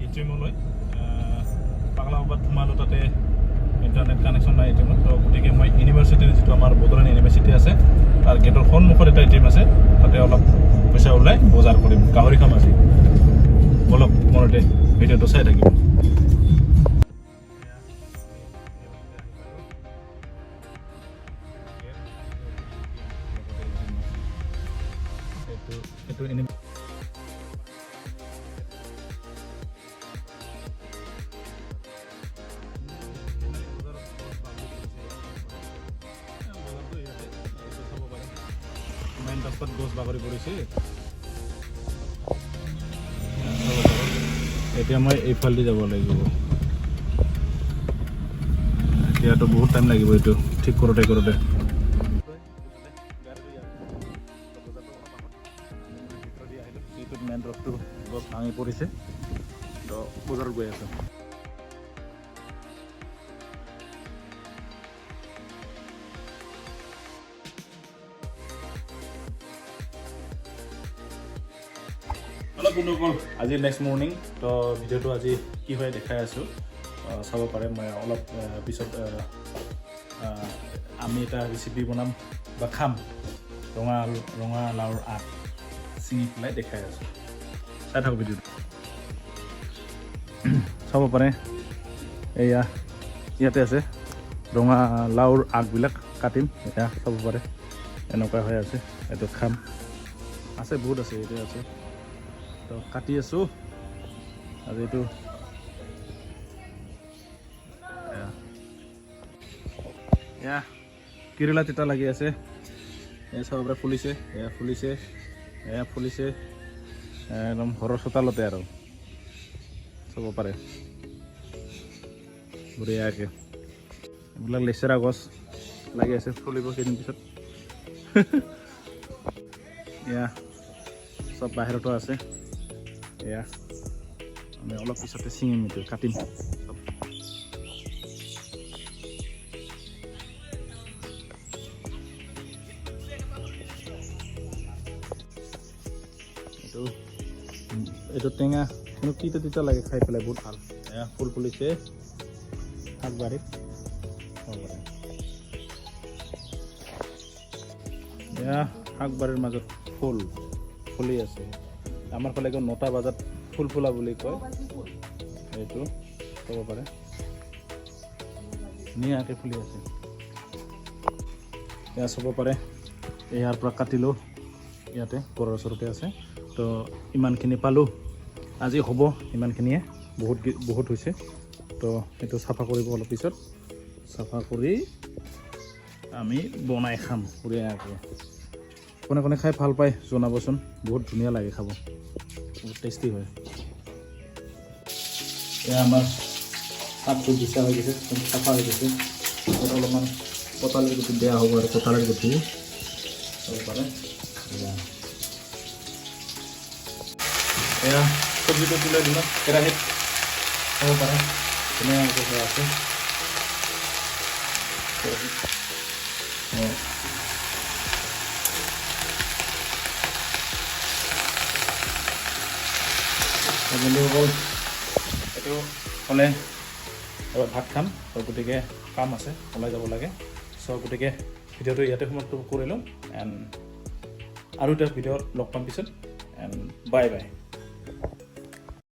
এটিএমলৈ পাগলাবাদ সোমালোঁ তাতে internet connection নাই এটিএমত তো গতিকে মই ইউনিভাৰ্চিটিৰ যিটো আমাৰ বড়োলেণ্ড ইউনিভাৰ্চিটি আছে তাৰ গেটৰ সন্মুখত এটা এটিএম আছে তাতে অলপ পইচা ওলাই বজাৰ কৰিম গাহৰি খাম আজি অলপ মনতে ভিডিঅ'টো চাই থাকিম এইটো এনে মেইন ৰাস্তাত গছ বাগৰি পৰিছে এতিয়া মই এইফালেদি যাব লাগিব এতিয়াতো বহুত টাইম লাগিব এইটো ঠিক কৰোঁতে মেইন ৰডটো গছ ভাঙি পৰিছে তো বজাৰত গৈ আছোঁ অলপ বন্ধুসকল আজি নেক্সট মৰ্ণিং তো ভিডিঅ'টো আজি কি হয় দেখাই আছোঁ চাব পাৰে মই অলপ পিছত আমি এটা ৰেচিপি বনাম বা খাম ৰঙা লাওৰ আগ ছিঙি পেলাই দেখাই আছোঁ চাই থাকোঁ ভিডিঅ'টো চাব পাৰে এয়া ইয়াতে আছে ৰঙা লাওৰ আগবিলাক কাটিম এয়া চাব পাৰে এনেকুৱা হৈ আছে এইটো খাম আছে বহুত আছে এইটো আছে তো কাটি আছোঁ আৰু এইটো এয়া কেৰেলা তিতা লাগি আছে এয়া চাব পাৰে ফুলিছে এয়া ফুলিছে একদম ঘৰৰ চোতালতে আৰু চাব পাৰে বঢ়িয়াকৈ এইবিলাক লেচেৰা গছ লাগি আছে ফুলিব কেইদিন পিছত এয়া চব বাহিৰতো আছে এয়া আমি অলপ পিছতে ছিঙিম এইটো কাটিম এইটো টেঙা কিন্তু কি তিতা লাগে খাই পেলাই বহুত ভাল এয়া ফুল ফুলিছে শাকবাৰীত এয়া শাকবাৰীৰ মাজত ফুলি আছে আমাৰ ফালে কয় 9টা বজাত ফুল ফুলা বুলি কয় এইটো ক'ব পাৰে ধুনীয়াকৈ ফুলি আছে এয়া চাব পাৰে ইয়াৰ পৰা কাটিলোঁ ইয়াতে ঘৰৰ ওচৰতে আছে তো ইমানখিনি পালোঁ আজি হ'ব ইমানখিনিয়ে বহুত হৈছে তো এইটো চাফা কৰিব অলপ পিছত চাফা কৰি আমি বনাই খাম বঢ়িয়াকৈ কোনে খাই ভাল পায় জনাবচোন বহুত ধুনীয়া লাগে খাব বহুত টেষ্টি হয় এয়া আমাৰ শাকটো বিচা হৈ গৈছে চাফা হৈ গৈছে অলপমান কঁঠালৰ গুটি বেয়া হ'ব আৰু কঁঠালৰ গুটি চাব পাৰে এয়া চব্জিটো তুলাই দিলোঁ কেৰাহীত চাব পাৰে ধুনীয়াকৈ হৈ আছে বন্ধুসকল এইটো হ'লে ভাত খাম তো গতিকে কাম আছে ওলাই যাব লাগে চ' গতিকে ভিডিঅ'টো ইয়াতে সমাপ্ত কৰিলোঁ এণ্ড আৰু এটা ভিডিঅ'ত লগ পাম পিছত এণ্ড বাই